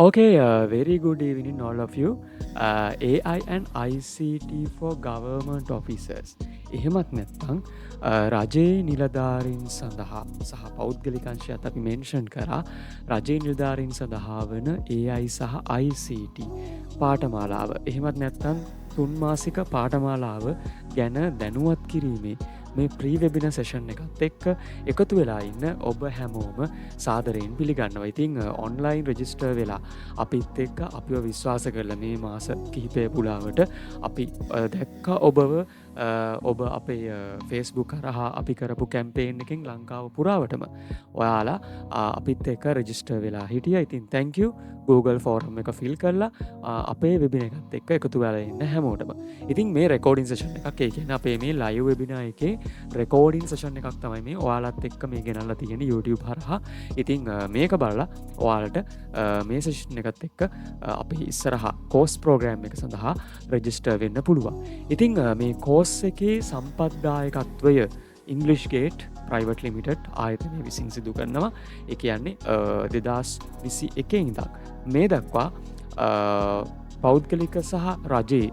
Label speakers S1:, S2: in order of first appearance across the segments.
S1: Okay, very good evening, all of you. AI and ICT for government officers. එහෙමත් නැත්නම් රජයේ නිලධාරීන් සඳහා සහ පෞද්ගලිකංශයත් අපි මෙන්ෂන් කරා රජයේ නිලධාරීන් සඳහා වන AI සහ ICT පාඨමාලාව. එහෙමත් නැත්නම් තුන්මාසික පාඨමාලාව ගැන දැනුවත් කිරීමේ මේ ප්‍රීවෙබින සෙෂන් එකත් එක්ක එකතු වෙලා ඉන්න ඔබ හැමෝම සාදරයෙන් පිළිගන්නවා. ඉතිං ඔන්ලයින් රෙජිස්ටර් වෙලා අපිත් එක්ක අපිව විශ්වාස කරල මේ මාස කිහිපය පුලාවට අපි දැක්ක ඔබ අපේ ෆේස්බුක් කරහා අපි කරපු කැම්පේෙන් එකින් ලංකාව පුරාවටම ඔයාලා අපිත් එක රෙජිස්ටර් වෙලා හිටිය. ඉතින් තැංකව Google ෆෝර්ම් එක ෆිල් කරලා අපේ වෙබින එකත් එක්ක එකතු වෙලා ඉන්න හැමෝටම. ඉතින් මේ රෙකෝඩින් සේෂන් එකක් ඒ කියන්නේ අපේ මේ ලයිව් වෙබිනා එකේ රෙකෝඩින් සේෂන් එකක් තමයි මේ ඔයාලත් එක්ක මේ ගෙනල්ලා තියෙන YouTube හරහා. ඉතින් මේක බලලා ඔයාලට මේ සේෂන් එකත් එක්ක අපේ ඉස්සරහා කෝස් ප්‍රෝග්‍රෑම් එක සඳහා රෙජිස්ටර් වෙන්න පුළුවන්. ඉතින් මේ කෝස් එකේ සම්පත්දායකත්වය ඉංග්ලිෂ් ගේට් ප්‍රයිවට් ලිමිටඩ් ආයතනය විසින් සිදු කරනවා. ඒ කියන්නේ 2021 ඉඳන් මේ දක්වා පෞද්ගලික සහ රජයේ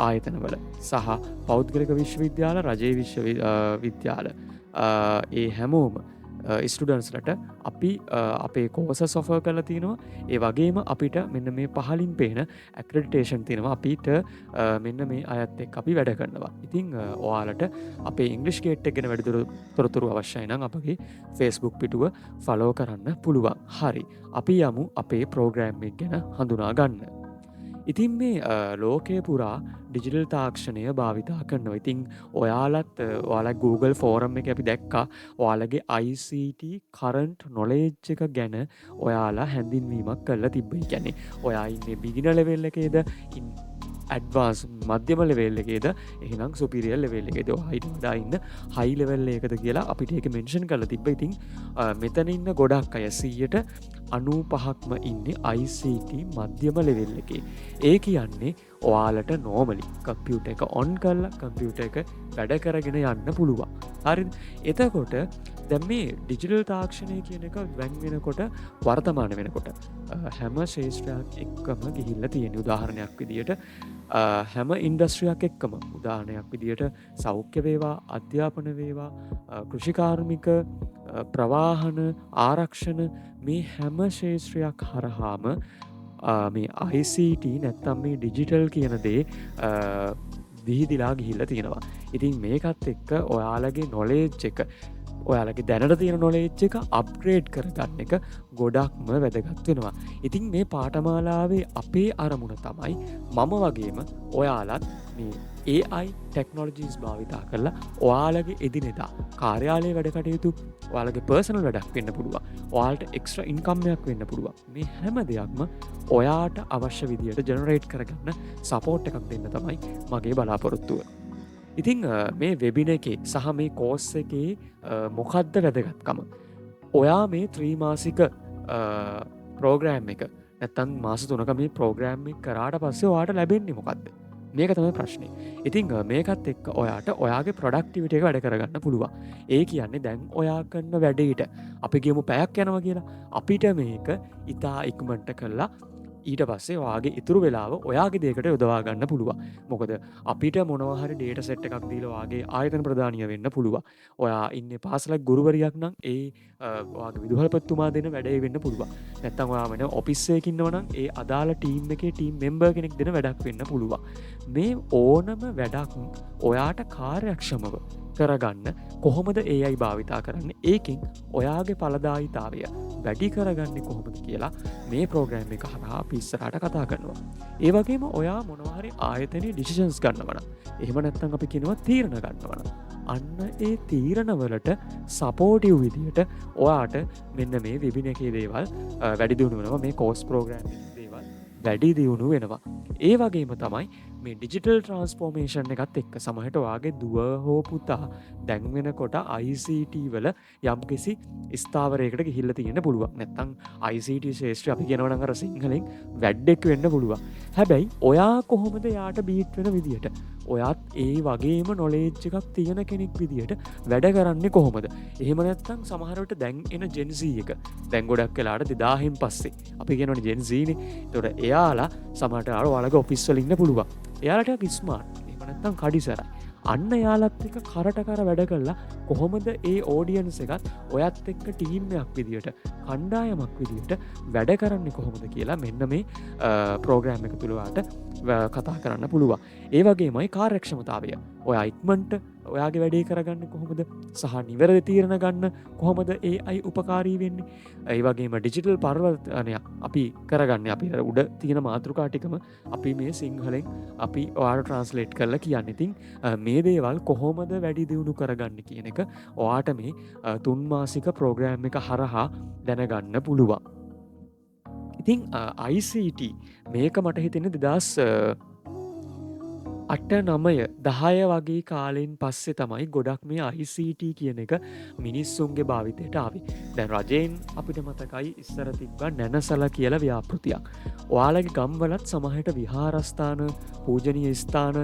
S1: ආයතනවල සහ පෞද්ගලික විශ්වවිද්‍යාල රජයේ විශ්වවිද්‍යාල ඒ හැමෝම ස්ටුඩන්ස්ලට අපි අපේ කෝස සොෆර් කරලා තියෙනවා. ඒ වගේම අපිට මෙන්න මේ පහලින් පේන ඇක්‍රඩිටේෂන් තියෙනවා අපිට මෙන්න මේ අයත් එක්ක අපි වැඩ කරනවා. ඉතින් ඔයාලට අපේ ඉංග්‍රීසි ගේට් එක ගැන වැඩිදුර තොරතුරු අවශ්‍යයි නම් අපගේ Facebook පිටුව ෆලෝ කරන්න පුළුවන්. හරි. අපි යමු අපේ ප්‍රෝග්‍රෑම් එක ගැන හඳුනා ගන්න. ඉතින් මේ ලෝකය පුරා ඩිජිටල් තාක්ෂණය භාවිතා කරනවා. ඉතින් ඔයාලා Google ෆෝරම් එක අපි දැක්කා ඔයාලගේ ICT කරන්ට් නොලෙජ් එක ගැන ඔයාලා හැඳින්වීමක් කරලා තිබ්බයි. කියන්නේ ඔයා ඉන්නේ බිගිනර් ලෙවල් එකේද ඇඩ්වාන්ස් මධ්‍යම ලෙවල් එකේද එහෙනම් සුපිරියර් ලෙවල් එකේද ඔයාට වඩා ඉන්න හයි ලෙවල් එකකද කියලා අපිට ඒක මෙන්ෂන් කරලා තිබ්බා. ඉතින් මෙතන ඉන්න ගොඩක් අය 95%ක්ම ඉන්නේ ICT මධ්‍යම ලෙවල් එකේ. ඒ කියන්නේ ඔයාලට නෝමලි කම්පියුටර් එක ඔන් කරලා කම්පියුටර් එක වැඩ කරගෙන යන්න පුළුවන්. හරිද? එතකොට දැන් මේ ඩිජිටල් තාක්ෂණය කියන එක වැන් වෙනකොට වර්තමාන වෙනකොට හැම ශේෂ්ත්‍රයක් එක්කම ගිහිල්ලා තියෙන උදාහරණයක් විදියට හැම ඉන්ඩස්ට්‍රියක් එක්කම උදාහරණයක් විදියට සෞඛ්‍ය වේවා අධ්‍යාපන වේවා කෘෂිකාර්මික ප්‍රවාහන ආරක්ෂණ මේ හැම ශේෂ්ත්‍රයක් හරහාම මේ ICT නැත්තම් මේ ඩිජිටල් කියන දේ විහිදිලා ගිහිල්ලා තියෙනවා. ඉතින් මේකත් එක්ක ඔයාලගේ නොලෙජ් එක ඔයාලගේ දැනට තියෙන නොලෙජ් එක අප්ග්‍රේඩ් කරගන්න එක ගොඩක්ම වැදගත් වෙනවා. ඉතින් මේ පාඨමාලාවේ අපේ අරමුණ තමයි මම වගේම ඔයාලත් මේ AI ටෙක්නොලොජීස් භාවිතා කරලා ඔයාලගේ එදිනෙදා කාර්යාලයේ වැඩ කටයුතු ඔයාලගේ පර්සනල් වැඩක් වෙන්න පුළුවන්. ඔයාලට එක්ස්ට්‍රා ඉන්කම් එකක් වෙන්න පුළුවන්. මේ හැම දෙයක්ම ඔයාට අවශ්‍ය විදියට ජෙනරේට් කරගන්න සපෝට් එකක් දෙන්න තමයි මගේ බලාපොරොත්තුව. ඉතිං මේ වෙබින එකේ සහ මේ කෝස් එකේ මොකක්ද වැදගත්කම. ඔයා මේ ත්‍රීමාසික ප්‍රෝග්‍රෑම් එක නැත්තන් මාස තුනක මේ ප්‍රෝග්‍රෑම් එක කරාට පස්සේ ඔයාට ලැබෙන්නේ මොකක්ද? මේක තමයි ප්‍රශ්නේ. ඉතිං මේකත් එක්ක ඔයාට ඔයාගේ ප්‍රොඩක්ටිවිට එක වැඩ කරගන්න පුළුවන්. ඒ කියන්නේ දැන් ඔයා කරන වැඩේට අපි ගේමු පැයක් යනවා කියලා අපිට මේක ඉතා ඉක්මනට කරලා ඊට පස්සේ ඔයාගේ ඉතුරු වෙලාව ඔයාගේ දේකට යොදවා ගන්න පුළුවන්. මොකද අපිට මොනවා හරි ඩේටා සෙට් එකක් දීලා ඔයාගේ ආයතන ප්‍රධානිය වෙන්න පුළුවන්. ඔයා ඉන්නේ පාසලක් ගුරුවරියක් නම් ඒ ඔයාගේ විදුහල්පතිතුමා දෙන වැඩේ වෙන්න පුළුවන්. නැත්නම් ඔයා වෙන ඔෆිස් එකක ඉන්නවා නම් ඒ අදාළ ටීම් එකේ ටීම් මෙම්බර් කෙනෙක් දෙන වැඩක් වෙන්න පුළුවන්. මේ ඕනම වැඩක් ඔයාට කාර්යක්ෂමව කරගන්න කොහොමද AI භාවිතා කරන්න ඒකින් ඔයාගේ ඵලදායීතාවය වැඩි කරගන්නේ කොහොමද කියලා මේ ප්‍රෝග්‍රෑම් එක හරහා අපි ඉස්සරහට කතා කරනවා. ඒ වගේම ඔයා මොනවා හරි ආයතනයේ ඩිසිෂන්ස් ගන්නවා නම් එහෙම නැත්නම් අපි කියනවා තීරණ ගන්නවා නම් අන්න ඒ තීරණවලට සපෝටිව් විදියට ඔයාට මෙන්න මේ වෙබින එකේ දේවල් වැඩි දියුණු වෙනවා. මේ කෝස් ප්‍රෝග්‍රෑම් එකේ දේවල් වැඩි දියුණු වෙනවා. ඒ වගේම තමයි මේ ඩිජිටල් ට්‍රාන්ස්ෆෝර්මේෂන් එකත් එක්ක සමහරට ඔයාගේ දුව හෝ පුතා දැන් වෙනකොට ICT වල යම්කිසි ස්ථාවරයකට ගිහිල්ලා තියෙන්න පුළුවන්. නැත්නම් ICT ශාස්ත්‍රය අපි කියනවා නම් අර සිංහලෙන් වැඩෙක් වෙන්න පුළුවන්. හැබැයි ඔයා කොහොමද යාට බීට් වෙන විදියට ඔයත් ඒ වගේම නොලේජ් එකක් තියෙන කෙනෙක් විදියට වැඩ කරන්නේ කොහොමද. එහෙම නැත්තම් සමහරට දැන් එන ජෙන්සී එක දැන් ගොඩක් කලාට 2000න් පස්සේ අපි කියනවනේ ජෙන්සීනේ. එතකොට එයාලා සමහරට අර ඔයාලගේ ඔෆිස් වල ඉන්න පුළුවන්. එයාලට ටිකක් ස්මාර්ට්. එහෙම නැත්තම් කඩිසරයි. අන්න යාලත් එක කරට කර වැඩ කරලා කොහොමද ඒ ඕඩියන්ස් එකත් ඔයත් එක්ක ටීම්යක් විදියට කණ්ඩායමක් විදියට වැඩ කරන්නේ කොහොමද කියලා මෙන්න මේ ප්‍රෝග්‍රෑම් එක තුළවාට කතා කරන්න පුළුවන්. ඒ වගේමයි කාර්යක්ෂමතාවය. ඔයා ඉක්මනට ඔයාගේ වැඩේ කරගන්න කොහොමද සහ නිවැරදි තීරණ ගන්න කොහොමද AI උපකාරී වෙන්නේ. ඒ වගේම ඩිජිටල් පරිවර්තනයක් අපි කරගන්නේ අපි උඩ තියෙන මාතෘකා ටිකම අපි මේ සිංහලෙන් අපි ඔයාලට ට්‍රාන්ස්ලේට් කරලා කියන්නේ. ඉතින් මේ දේවල් කොහොමද වැඩි දියුණු කරගන්න කියන එක ඔයාට මේ 3 මාසික ප්‍රෝග්‍රෑම් එක හරහා දැනගන්න පුළුවන්. ඉතින් ICT මේක මට හිතෙන්නේ 2008 9 10 වගේ කාලෙන් පස්සේ තමයි ගොඩක් මේ ICT කියන එක මිනිස්සුන්ගේ භාවිතයට ආවේ. දැන් රජයෙන් අපිට මතකයි ඉස්සර තිබ්බා නැනසල කියලා ව්‍යාපෘතියක්. ඔයාලගේ ගම්වලත් සමහරට විහාරස්ථාන, පූජනීය ස්ථාන,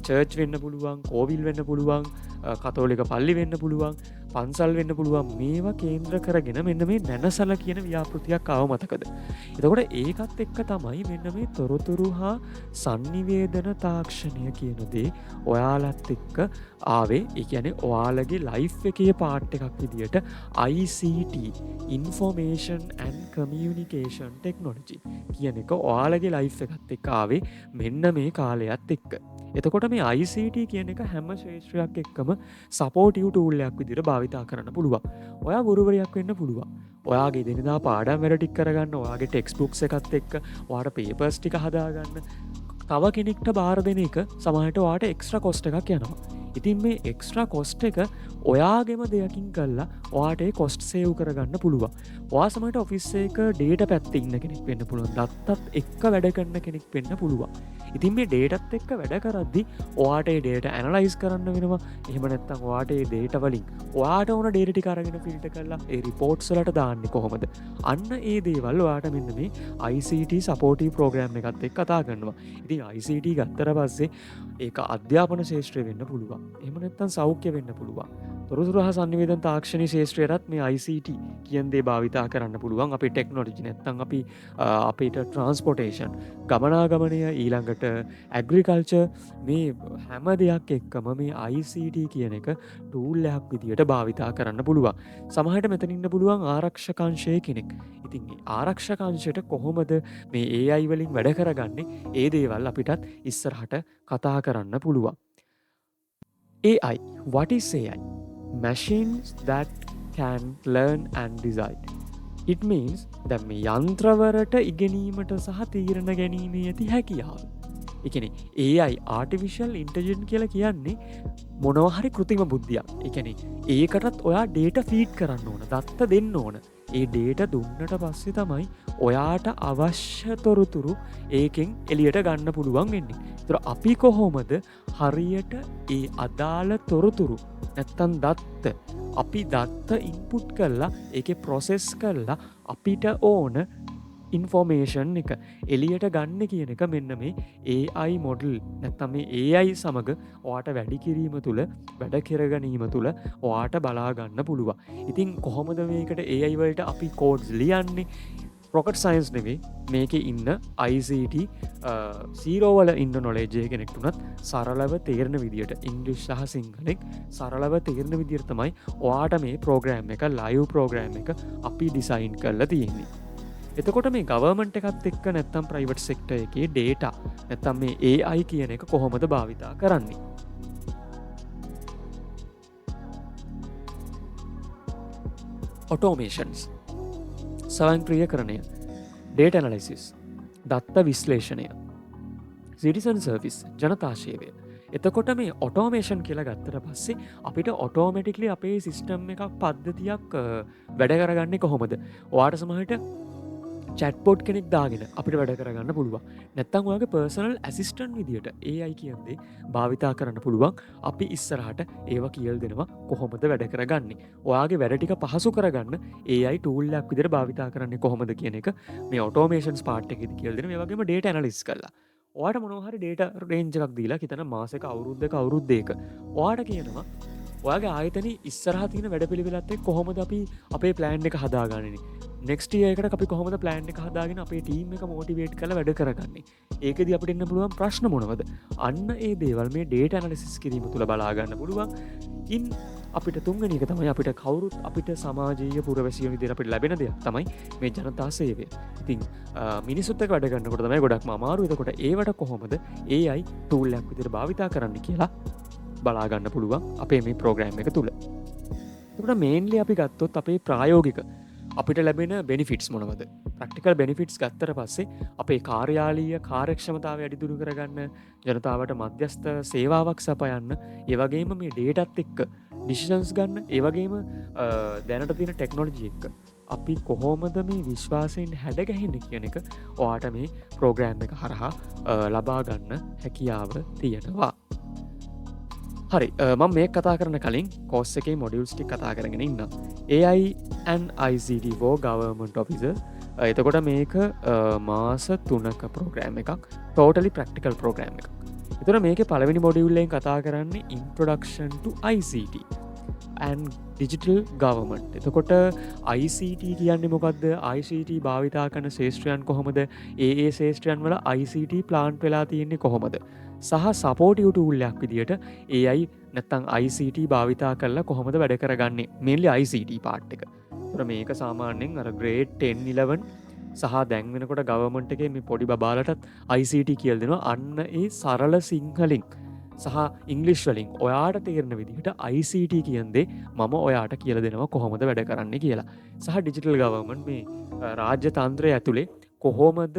S1: චර්ච් වෙන්න පුළුවන්, කෝවිල් වෙන්න පුළුවන්, කතෝලික පල්ලි වෙන්න පුළුවන්, පන්සල් වෙන්න පුළුවන්. මේවා කේන්ද්‍ර කරගෙන මෙන්න මේ නැනසල කියන ව්‍යාපෘතියක් ආව මතකද? එතකොට ඒකත් එක්ක තමයි මෙන්න මේ තොරතුරු හා sannivedana තාක්ෂණය කියන දේ ඔයාලත් එක්ක ආවේ. ඒ කියන්නේ ඔයාලගේ ලයිෆ් එකේ පාර්ට් එකක් විදියට ICT Information and Communication Technology කියන එක ඔයාලගේ ලයිෆ් එකත් එක්ක ආවේ මෙන්න මේ කාලයත් එක්ක. එතකොට මේ ICT කියන එක හැම ශේෂ්ත්‍රයක් එක්කම සපෝටිව් ටූල් එකක් විදිහට භාවිතා කරන්න පුළුවන්. ඔයා ගුරුවරයෙක් වෙන්න පුළුවන්. ඔයාගේ දිනදා පාඩම් වැඩ ටික කරගන්න, ඔයාගේ ටෙක්ස්ට් බුක්ස් එකත් එක්ක ඔයාට පේපර්ස් ටික හදාගන්න, තව කෙනෙක්ට බාර දෙන එක සමහරට ඔයාට එක්ස්ට්‍රා කොස්ට් එකක් යනවා. ඉතින් මේ එක්ස්ට්‍රා කොස්ට් එක ඔයාගෙම දෙයකින් කල්ලා ඔයාට ඒ කොස්ට් සේව් කරගන්න පුළුවන්. ඔයා සමහරට ඔෆිස් එක ඩේටා පැත්තේ ඉන්න කෙනෙක් වෙන්න පුළුවන්. දත්තත් එක්ක වැඩ කරන කෙනෙක් වෙන්න පුළුවන්. ඉතින් මේ ඩේටත් එක්ක වැඩ කරද්දි ඔයාට ඒ ඩේටා ඇනලයිස් කරන්න වෙනවා. එහෙම නැත්නම් ඔයාට ඒ ඩේටා වලින් ඔයාට ඕන ඩේටා ටික අරගෙන ෆිල්ටර් කරලා ඒ රිපෝට්ස් වලට දාන්නේ කොහොමද? අන්න ඒ දේවල් ඔයාට මෙන්න මේ ICT සපෝටිව් ප්‍රෝග්‍රෑම් එකත් එක්ක කතා කරනවා. ඉතින් ICT ගත්තට පස්සේ ඒක අධ්‍යාපන ශාස්ත්‍රය වෙන්න පුළුවන්. එහෙම නැත්නම් සෞඛ්‍ය වෙන්න පුළුවන්. තොරතුරු හා sannivedana තාක්ෂණීය ශාස්ත්‍රයටත් මේ ICT කියන දේ භාවිතා කරන්න පුළුවන්. අපේ ටෙක්නොලොජි නැත්නම් අපි අපිට ට්‍රාන්ස්පෝර්ටේෂන්, ගමනාගමනය, ඊළඟට ඇග්‍රිකල්චර් මේ හැම දෙයක් එක්කම මේ ICT කියන එක ටූල් එකක් විදියට භාවිතා කරන්න පුළුවන්. සමහරට මෙතන ඉන්න පුළුවන් ආරක්ෂක අංශයේ කෙනෙක්. ඉතින් මේ ආරක්ෂක අංශයට කොහොමද මේ AI වලින් වැඩ කරගන්නේ? ඒ දේවල් අපිටත් ඉස්සරහට කතා කරන්න පුළුවන්. AI. What is AI? Machines that can learn and decide. It means දැන් මේ යන්ත්‍රවලට ඉගෙනීමට සහ තීරණ ගැනීමේ ඇති හැකියාව. ඒ කියන්නේ AI artificial intelligence කියලා කියන්නේ මොනවා හරි කෘත්‍රිම බුද්ධියක්. ඒ කියන්නේ ඒකටත් ඔයා data feed කරන්න ඕන, දත්ත දෙන්න ඕන. ඒ data දුන්නට පස්සේ තමයි ඔයාට අවශ්‍ය තොරතුරු ඒකෙන් එළියට ගන්න පුළුවන් වෙන්නේ. ඒතර අපි කොහොමද හරියට ඒ අදාළ තොරතුරු නැත්තම් දත්ත අපි දත්ත ඉන්පුට් කරලා ඒකේ ප්‍රොසෙස් කරලා අපිට ඕන ඉන්ෆෝමේෂන් එක එළියට ගන්න කියන එක මෙන්න මේ AI මොඩල් නැත්තම් මේ AI සමග ඔයාට වැඩි කිරීම තුළ වැඩ කරගැනීම තුළ ඔයාට බලා ගන්න පුළුවන්. ඉතින් කොහොමද මේකට AI වලට අපි කෝඩ්ස් ලියන්නේ? රොකට් සයින්ස් නෙවෙයි මේකේ ඉන්න ICT 0 වල ඉන්න නොලෙජ් එක කෙනෙක්ට උනත් සරලව තේරෙන විදියට ඉංග්‍රීසි සහ සිංහලෙන් සරලව තේරෙන විදියට තමයි ඔයාට මේ ප්‍රෝග්‍රෑම් එක ලයිව් ප්‍රෝග්‍රෑම් එක අපි ඩිසයින් කරලා තියෙන්නේ. එතකොට මේ ගවර්න්මන්ට් එකත් එක්ක නැත්තම් ප්‍රයිවට් සෙක්ටර් එකේ ඩේටා නැත්තම් මේ AI කියන එක කොහොමද භාවිතා කරන්නේ? ඔටෝමේෂන්ස්, ස්වයංක්‍රීයකරණය, ඩේටා ඇනලිසිස්, දත්ත විශ්ලේෂණය, සිටිසන් සර්විස්, ජනතා සේවය. එතකොට මේ ඔටෝමේෂන් කියලා ගත්තට පස්සේ අපිට ඔටෝමැටික්ලි අපේ සිස්ටම් එකක් පද්ධතියක් වැඩ කරගන්නේ කොහොමද? ඔයාට සමහරට චැට්බොට් කෙනෙක් දාගෙන අපිට වැඩ කරගන්න පුළුවන්. නැත්තම් ඔයාගේ පර්සනල් ඇසිස්ටන්ට් විදියට AI කියන්නේ භාවිතා කරන්න පුළුවන්. අපි ඉස්සරහට ඒව කියලා දෙනවා කොහොමද වැඩ කරගන්නේ. ඔයාගේ වැඩ ටික පහසු කරගන්න AI ටූල් එකක් විදියට භාවිතා කරන්නේ කොහොමද කියන එක මේ ඔටෝමේෂන්ස් පාර්ට් එකේදී කියලා දෙනවා. මේ වගේම ඩේටා ඇනලිසිස් කරලා ඔයාට මොනවා හරි ඩේටා රේන්ජ් එකක් දීලා හිතන මාසෙක අවුරුද්දක අවුරුද්දේක ඔයාට කියනවා ඔයාගේ ආයතන ඉස්සරහ තියෙන වැඩපිළිවෙලත් එක්ක කොහොමද අපි අපේ ප්ලෑන් එක හදාගන්නේ නෙක්ස්ට් ඉයර් එකට අපි කොහොමද ප්ලෑන් එක හදාගෙන අපේ ටීම් එක මොටිවේට් කරලා වැඩ කරගන්නේ ඒකදී අපිට ඉන්න පුළුවන් ප්‍රශ්න මොනවද අන්න ඒ දේවල් මේ ඩේටා ඇනලිසිස් කිරීම තුළ බලා ගන්න පුළුවන් ඉන් අපිට තුන්වෙනි එක තමයි අපිට කවුරුත් අපිට සමාජීය පුරවැසියෝ විදිහට අපිට ලැබෙන දෙයක් තමයි මේ ජනතා සේවය. ඉතින් මිනිසුත් එක්ක වැඩ කරනකොට තමයි ගොඩක්ම අමාරු. එතකොට ඒවට කොහොමද AI ටූල් එකක් විදිහට භාවිතා කරන්න කියලා බලා ගන්න පුළුවන් අපේ මේ ප්‍රෝග්‍රෑම් එක තුල. එතකොට මේන්ලි අපි ගත්තොත් අපේ ප්‍රායෝගික අපිට ලැබෙන බෙනිෆිට්ස් මොනවද? ප්‍රැක්ටිකල් බෙනිෆිට්ස් ගත්තට පස්සේ අපේ කාර්යාලීය කාර්යක්ෂමතාවය අඩි දුරු කරගන්න, ජනතාවට මධ්‍යස්ථ සේවාවක් සපයන්න, ඒ වගේම මේ ඩේටාත් එක්ක ඩිසිෂන්ස් ගන්න, ඒ වගේම දැනට තියෙන ටෙක්නොලොජි එක්ක අපි කොහොමද මේ විශ්වාසයෙන් හැඩගැහෙන්නේ කියන එක ඔයාට මේ ප්‍රෝග්‍රෑම් එක හරහා ලබා ගන්න හැකියාව තියෙනවා. හරි මම මේ කතා කරන කලින් කෝස් එකේ මොඩියුල්ස් ටික කතා කරගෙන ඉන්න. AI and ICT for Government Officer. එතකොට මේක මාස 3ක ප්‍රෝග්‍රෑම් එකක්. totally practical ප්‍රෝග්‍රෑම් එකක්. එතකොට මේකේ පළවෙනි මොඩියුල් එකෙන් කතා කරන්නේ Introduction to ICT and Digital Government. එතකොට ICT කියන්නේ මොකද්ද? ICT භාවිතා කරන ශේෂ්ත්‍රයන් කොහොමද? ඒ ශේෂ්ත්‍රයන් වල ICT ප්ලාන්ට් වෙලා තියෙන්නේ කොහොමද? සහ සපෝටිව් ටූල් එකක් විදියට AI නැත්තම් ICT භාවිතා කරලා කොහොමද වැඩ කරගන්නේ? mainly ICT part එක. ඒතර මේක සාමාන්‍යයෙන් අර grade 10 11 සහ දැන් වෙනකොට ගවර්න්මන්ට් එකේ මේ පොඩි බබාලටත් ICT කියලා දෙනවා. අන්න ඒ සරල සිංහලෙන් සහ ඉංග්‍රීසි වලින් ඔයාට තේරෙන විදිහට ICT කියන්නේ මම ඔයාට කියලා දෙනවා කොහොමද වැඩ කරන්නේ කියලා. සහ ඩිජිටල් ගවර්න්මන්ට් මේ රාජ්‍ය තන්ත්‍රය ඇතුලේ කොහොමද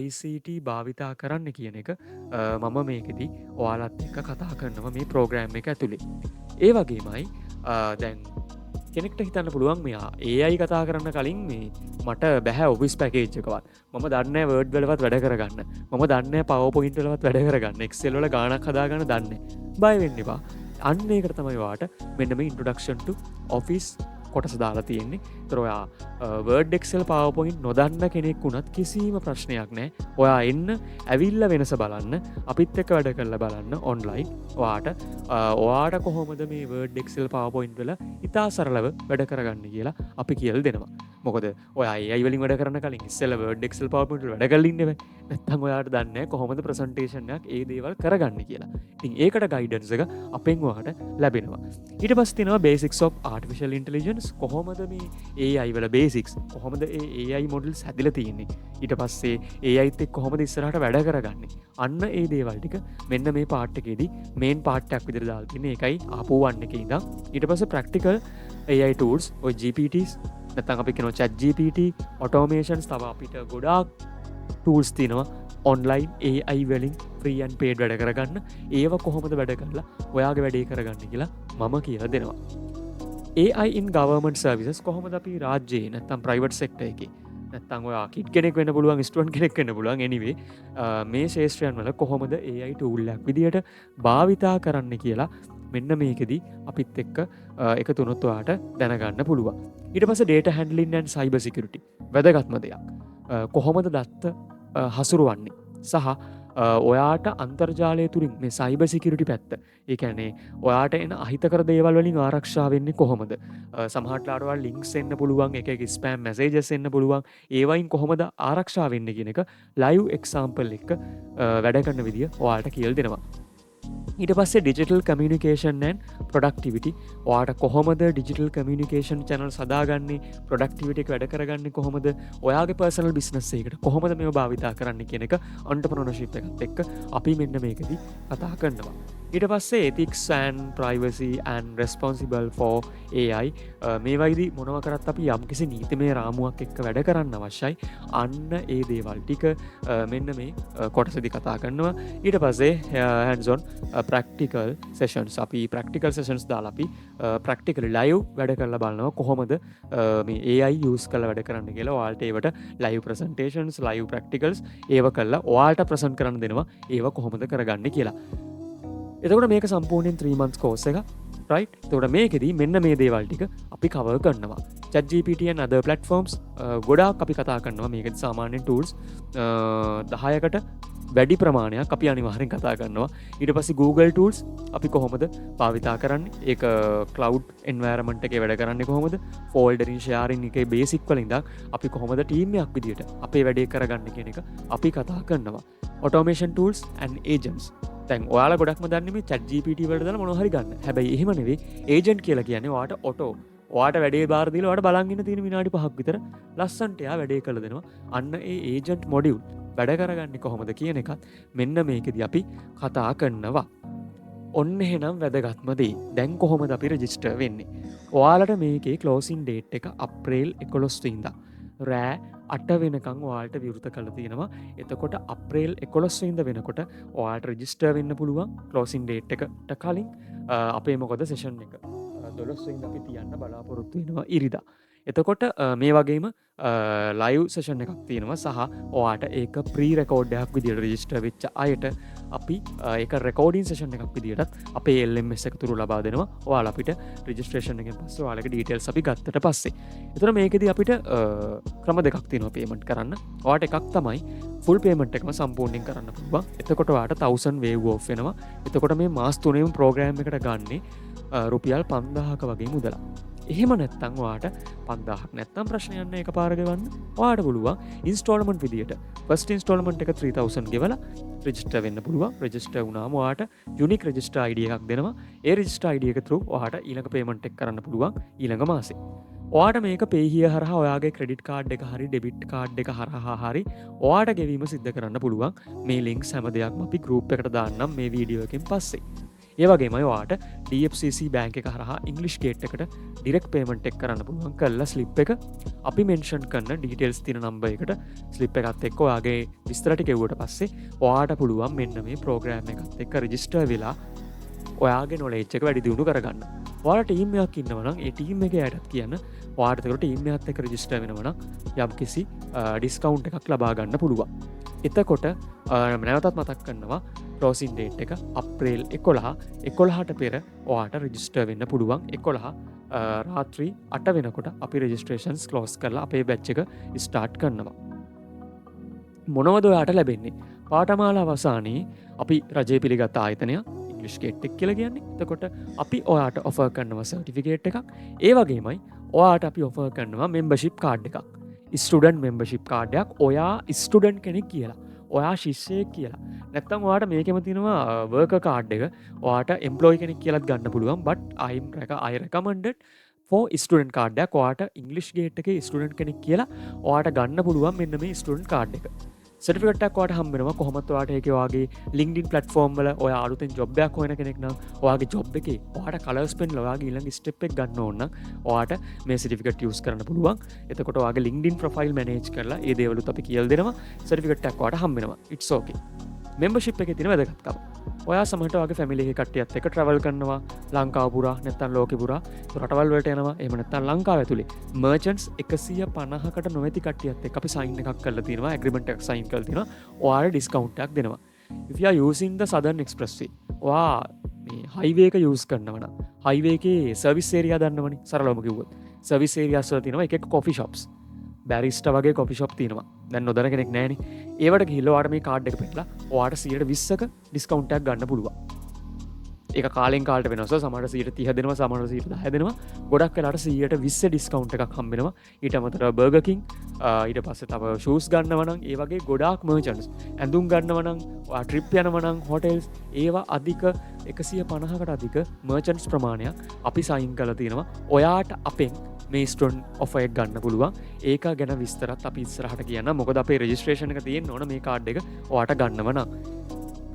S1: ICT භාවිතා කරන්න කියන එක මම මේකෙදි ඔයාලත් එක්ක කතා කරනවා මේ ප්‍රෝග්‍රෑම් එක ඇතුලේ. ඒ වගේමයි දැන් කෙනෙක්ට හිතන්න පුළුවන් මෙයා AI කතා කරන්න කලින් මේ මට බැහැ ඔෆිස් පැකේජ් එකවත්. මම දන්නේ නැහැ Word වලවත් වැඩ කරගන්න. මම දන්නේ නැහැ PowerPoint වලවත් වැඩ කරගන්න. Excel වල ගාණක් හදාගන්න දන්නේ නැහැ. බය වෙන්න එපා. අන්න ඒකට තමයි ඔයාට මෙන්න මේ Introduction to Office කොටස දාලා තියෙන්නේ. ඒතර ඔයා Word Excel PowerPoint නොදන්න කෙනෙක් වුණත් කිසිම ප්‍රශ්නයක් නැහැ. ඔයා එන්න ඇවිල්ලා වෙනස බලන්න. අපිත් එක්ක වැඩ කරලා බලන්න ඔන්ලයින්. ඔයාට කොහොමද මේ Word Excel PowerPoint වල ඉතා සරලව වැඩ කරගන්න කියලා අපි කියලා දෙනවා. මොකද ඔයා AI වලින් වැඩ කරන කලින් ඉස්සෙල්ලා Word Excel PowerPoint වල වැඩ කරලා ඉන්නේ නැත්නම් ඔයාට දන්නේ නැහැ කොහොමද ප්‍රසන්ටේෂන් එකක් ඒ දේවල් කරගන්නේ කියලා. ඉතින් ඒකට ගයිඩන්ස් එක අපෙන් ඔයාට ලැබෙනවා. ඊට පස්සේ තියෙනවා Basics of Artificial Intelligence. කොහොමද මේ AI වල බේසික්ස් කොහොමද ඒ AI මොඩල්ස් හැදිලා තියෙන්නේ ඊට පස්සේ AIත් එක්ක කොහොමද ඉස්සරහට වැඩ කරගන්නේ අන්න ඒ දේවල් ටික මෙන්න මේ පාර්ට් එකේදී මේන් පාර්ට් එකක් විදිහට දාලා තියෙන්නේ ඒකයි ආපු 1 එකේ ඉඳන් ඊට පස්සේ ප්‍රැක්ටිකල් AI tools ඔය GPTs නැත්නම් අපි කියනවා chat GPT automations තව අපිට ගොඩාක් tools තියෙනවා online AI වලින් free and paid වැඩ කරගන්න ඒව කොහොමද වැඩ කරලා ඔයාගේ වැඩේ කරගන්න කියලා මම කියලා දෙනවා AI in government services කොහොමද අපි රාජ්‍යයේ නැත්නම් private sector එකේ නැත්නම් ඔයා කිඩ් කෙනෙක් වෙන්න පුළුවන් ස්ටුඩන්ට් කෙනෙක් වෙන්න පුළුවන් anyway මේ ශේෂ්ත්‍රයන් වල කොහොමද AI tool එකක් විදියට භාවිතා කරන්න කියලා මෙන්න මේකෙදි අපිත් එක්ක එකතුනොත් ඔයාට දැනගන්න පුළුවන් ඊට පස්සේ data handling and cyber security වැදගත්ම දෙයක් කොහොමද දත්ත හසුරුවන්නේ සහ ඔයාට අන්තර්ජාලය තුරින් මේ සයිබර් සිකියුරිටි පැත්ත ඒ කියන්නේ ඔයාට එන අහිතකර දේවල් වලින් ආරක්ෂා වෙන්නේ කොහොමද සමහරట్లాට ඔයාලා ලින්ක්ස් එන්න පුළුවන් එක එක ස්පෑම් මැසේජස් එන්න පුළුවන් ඒවයින් කොහොමද ආරක්ෂා වෙන්නේ කියන එක ලයිව් එක්සැම්පල් එක වැඩ කරන විදිය ඔයාලට කියලා දෙනවා ඊට පස්සේ digital communication and productivity ඔයාට කොහොමද digital communication channels හදාගන්නේ productivity එක වැඩ කරගන්නේ කොහොමද ඔයාගේ personal business එකකට කොහොමද මේව භාවිතා කරන්න කියන එක entrepreneurship එකත් එක්ක අපි මෙන්න මේකදී කතා කරනවා ඊට පස්සේ ethics and privacy and responsible for AI මේ වයිදී මොනවා කරත් අපි යම්කිසි නීතිමය රාමුවක් එක්ක වැඩ කරන්න අවශ්‍යයි අන්න ඒ දේවල් ටික මෙන්න මේ කොටසදී කතා කරනවා ඊට පස්සේ hands on practical sessions අපි practical sessions දාලා අපි practically live වැඩ කරලා බලනවා කොහොමද මේ AI use කරලා වැඩ කරන්න කියලා ඔයාලට ඒවට live presentations live practicals ඒව කරලා ඔයාලට present කරන්න දෙනවා ඒව කොහොමද කරගන්නේ කියලා එතකොට මේක සම්පූර්ණයෙන් 3 months course එක right එතකොට මේකෙදී මෙන්න මේ දේවල් ටික අපි cover කරනවා ChatGPT and other platforms ගොඩාක් අපි කතා කරනවා මේකෙදි සාමාන්‍යයෙන් tools 10කට වැඩි ප්‍රමාණයක් අපි අනිවාර්යෙන් කතා කරනවා. ඊට පස්සේ Google Tools අපි කොහොමද භාවිතා කරන්නේ? ඒක cloud environment එකේ වැඩ කරන්නේ කොහොමද? foldering sharing එකේ basic වලින් ඉඳන් අපි කොහොමද team එකක් විදියට අපේ වැඩේ කරගන්නේ කියන එක අපි කතා කරනවා. automation tools and agents. දැන් ඔයාලා ගොඩක්ම දන්නේ මේ chat GPT වලට දාලා මොනවා හරි ගන්න. හැබැයි එහෙම නෙවෙයි. agent කියලා කියන්නේ ඔයාට auto ඔයාට වැඩේ බාර දීලා ඔයාට බලන් ඉන්න තියෙන විනාඩි 5ක් විතර ලස්සන්ට එයා වැඩේ කරලා දෙනවා. අන්න ඒ agent module වැඩ කරගන්නේ කොහොමද කියන එකත් මෙන්න මේකෙදි අපි කතා කරනවා. ඔන්න එහෙනම් වැදගත්ම දේ. දැන් කොහොමද අපි රෙජිස්ටර් වෙන්නේ? ඔයාලට මේකේ ක්ලෝසින් ඩේට් එක අප්‍රේල් 11 වෙනිදා රෑ 8 වෙනකන් ඔයාලට විවෘත කරලා තියෙනවා. එතකොට අප්‍රේල් 11 වෙනිදා වෙනකොට ඔයාලට රෙජිස්ටර් වෙන්න පුළුවන් ක්ලෝසින් ඩේට් එකට කලින්. අපේ මොකද සෙෂන් එක 12 වෙනිදා අපි තියන්න බලාපොරොත්තු වෙනවා ඉරිදා. එතකොට මේ වගේම ලයිව් සෙෂන් එකක් තියෙනවා සහ ඔයාට ඒක ප්‍රී රෙකෝඩ් එකක් විදියට රෙජිස්ටර් වෙච්ච අයට අපි ඒක රෙකෝඩින් සෙෂන් එකක් විදියටත් අපේ LMS එක තුරු ලබා දෙනවා. ඔයාලා අපිට රෙජිස්ට්‍රේෂන් එකෙන් පස්සේ ඔයාලගේ ඩීටේල්ස් අපි ගත්තට පස්සේ. එතන මේකෙදි අපිට ක්‍රම දෙකක් තියෙනවා පේමන්ට් කරන්න. ඔයාට එකක් තමයි ෆුල් පේමන්ට් එකම සම්පූර්ණයෙන් කරන්න පුළුවන්. එතකොට ඔයාට 1000 waive off වෙනවා. එතකොට මේ මාස 3ෙම ප්‍රෝග්‍රෑම් එකට ගන්නේ රුපියල් 5000ක වගේ මුදලක්. එහෙම නැත්තම් ඔයාට 5000ක් නැත්තම් ප්‍රශ්නයක් නැහැ එකපාර ගෙවන්න. ඔයාට පුළුවන් ඉන්ස්ටෝල්මන්ට් විදියට ෆස්ට් ඉන්ස්ටෝල්මන්ට් එක 3000 ගෙවලා රෙජිස්ටර් වෙන්න පුළුවන්. රෙජිස්ටර් වුණාම ඔයාට යුනික් රෙජිස්ටර් ID එකක් දෙනවා. ඒ රෙජිස්ටර් ID එක through ඔයාට ඊළඟ පේමන්ට් එක කරන්න පුළුවන් ඊළඟ මාසේ. ඔයාට මේක පේහිය හරහා ඔයාගේ ක්‍රෙඩිට් කාඩ් එක හරි ඩෙබිට් කාඩ් එක හරහා හරි ඔයාට ගෙවීම සිද්ධ කරන්න පුළුවන්. මේ ලින්ක්ස් හැම දෙයක්ම අපි ගෲප් එකට දාන්නම් මේ වීඩියෝ එකෙන් පස්සේ. ඒ වගේමයි ඔයාට DFCC බැංක් එක හරහා ඉංග්ලිෂ් ගේට් එකට ඩිරෙක්ට් පේමන්ට් එක කරන්න පුළුවන්. කරලා ස්ලිප් එක අපි මෙන්ෂන් කරන ඩීටේල්ස් තියෙන නම්බර් එකට ස්ලිප් එකත් එක්ක ඔයාගේ විස්තර ටික එවුවට පස්සේ ඔයාට පුළුවන් මෙන්න මේ ප්‍රෝග්‍රෑම් එකත් එක්ක රෙජිස්ටර් වෙලා ඔයාගේ නොලෙජ් එක වැඩි දියුණු කරගන්න. ඔයාලා ටීම් එකක් ඉන්නවා නම් ඒ ටීම් එකේ අයටත් කියන්න ඔයාට ඒකට ටීම් එකත් එක්ක රෙජිස්ටර් වෙනවා නම් යම්කිසි ඩිස්කවුන්ට් එකක් ලබා ගන්න පුළුවන්. එතකොට නැවතත් මතක් කරනවා ක්ලෝසින් ඩේට් එක අප්‍රේල් 11ට පෙර ඔයාට රෙජිස්ටර් වෙන්න පුළුවන්. 11 රාත්‍රී 8 වෙනකොට අපි රෙජිස්ට්‍රේෂන්ස් ක්ලෝස් කරලා අපේ බැච් එක ස්ටාර්ට් කරනවා. මොනවද ඔයාට ලැබෙන්නේ? පාඨමාලා අවසානයේ අපි රජයේ පිළිගත් ආයතනයක් ඉංග්‍රීසි ගේට් එක කියලා කියන්නේ. එතකොට අපි ඔයාට ඔෆර් කරනවා සර්ටිෆිකේට් එකක්. ඒ වගේමයි ඔයාට අපි ඔෆර් කරනවා මෙම්බර්ෂිප් කාඩ් එකක්. ස්ටුඩන්ට් මෙම්බර්ෂිප් කාඩ් එකක්. ඔයා ස්ටුඩන්ට් කෙනෙක් කියලා. ඔයා ශිෂ්‍යයෙක් කියලා. නැත්තම් ඔයාට මේකෙම තියෙනවා වර්කර් කාඩ් එක. ඔයාට එම්ප්ලොයි කෙනෙක් කියලාත් ගන්න පුළුවන්. but I recommended for student card එකක්. ඔයාට ඉංග්‍රීසි ගේට් එකේ ස්ටුඩන්ට් කෙනෙක් කියලා ඔයාට ගන්න පුළුවන් මෙන්න මේ ස්ටුඩන්ට් කාඩ් එක. සර්ටිෆිකේට් එකක් ඔයාට හම්බ වෙනවා. කොහොමද ඔයාට ඒකේ ඔයාගේ LinkedIn platform වල ඔයා අලුතෙන් ජොබ් එකක් හොයන කෙනෙක් නම් ඔයාගේ ජොබ් එකේ ඔයාට කලර්ස් පෙන්ලා ඔයාගේ ඊළඟ ස්ටෙප් එක ගන්න ඕන නම් ඔයාට මේ සර්ටිෆිකේට් යූස් කරන්න පුළුවන්. එතකොට ඔයාගේ LinkedIn profile manage කරලා ඒ දේවලුත් අපි කියලා දෙනවා. සර්ටිෆිකේට් එකක් ඔයාට හම්බ වෙනවා. it's okay. membership එකේ තියෙන වැදගත්කම. ඔයා සමහරට ඔයාගේ ෆැමිලි එකේ කට්ටියත් එක්ක travel කරනවා ලංකාව පුරා නැත්නම් ලෝකෙ පුරා රටවල් වලට යනවා. එහෙම නැත්නම් ලංකාව ඇතුලේ merchants 150කට නොමැති කට්ටියත් එක්ක අපි sign එකක් කරලා තියෙනවා. agreement එකක් sign කරලා තියෙනවා. ඔයාලට discount එකක් දෙනවා. if you are using the southern expressway ඔයා මේ highway එක use කරනවා නම් highway එකේ service area දන්නවනේ සරලවම කිව්වොත් service areas වල තියෙනවා එක එක coffee shops බැරිස්ටා වගේ කොෆි ෂොප් තියෙනවා. දැන් නොදැන කෙනෙක් නැහැනේ. ඒවට ගිහිල්ලා ඔයාට මේ කාඩ් එක පෙන්නලා ඔයාට 120ක ඩිස්කවුන්ට් එකක් ගන්න පුළුවන්. ඒක කාලෙන් කාලට වෙනවස. සමහරට 130 දෙනවා, සමහරට 110 දෙනවා. ගොඩක් වෙලාවට 120 ඩිස්කවුන්ට් එකක් හම්බ වෙනවා. ඊට අමතරව බර්ගර් කිං ඊට පස්සේ තව ෂූස් ගන්නවා නම් ඒ වගේ ගොඩාක් මර්චන්ට්ස් ඇඳුම් ගන්නවා නම් ඔයා ට්‍රිප් යනවා නම් හොටෙල්ස් ඒවා අධික 150කට අධික මර්චන්ට්ස් ප්‍රමාණයක් අපි සයින් කරලා තියෙනවා. ඔයාට අපෙන් මේ ස්ටොන් ඔෆර් එක ගන්න පුළුවන්. ඒක ගැන විස්තරත් අපි ඉස්සරහට කියන්න. මොකද අපේ රෙජිස්ට්‍රේෂන් එක තියෙන්න ඕන මේ කාඩ් එක ඔයාට ගන්නව නම්.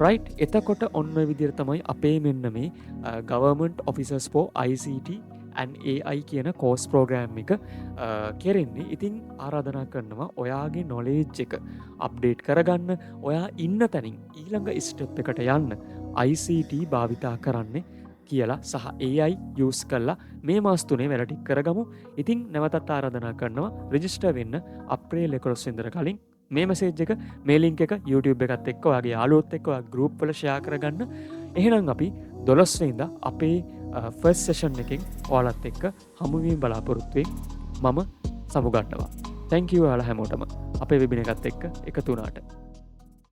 S1: right එතකොට ඔන්න ඔය විදිහට තමයි අපේ මෙන්න මේ government officers for ICT and AI කියන course program එක කෙරෙන්නේ. ඉතින් ආරාධනා කරනවා ඔයාගේ knowledge එක update කරගන්න. ඔයා ඉන්න තැනින් ඊළඟ step එකට යන්න ICT භාවිතා කරන්නේ කියලා සහ AI use කරලා මේ මාස 3 වැඩ ටික කරගමු. ඉතින් නැවතත් ආරාධනා කරනවා රෙජිස්ටර් වෙන්න අප්‍රේල් 11 වෙනිදා කලින් මේ මැසේජ් එක මේ ලින්ක් එක YouTube එකත් එක්ක ඔයාගේ යාළුවොත් එක්ක ඔයා group වල share කරගන්න. එහෙනම් අපි 12 වෙනිදා අපේ first session එකෙන් ඔයාලත් එක්ක හමු වීම බලාපොරොත්තු වෙමින් මම සමුගන්නවා. thank you ඔයාලා හැමෝටම අපේ webinar එකත් එක්ක එකතු වුණාට.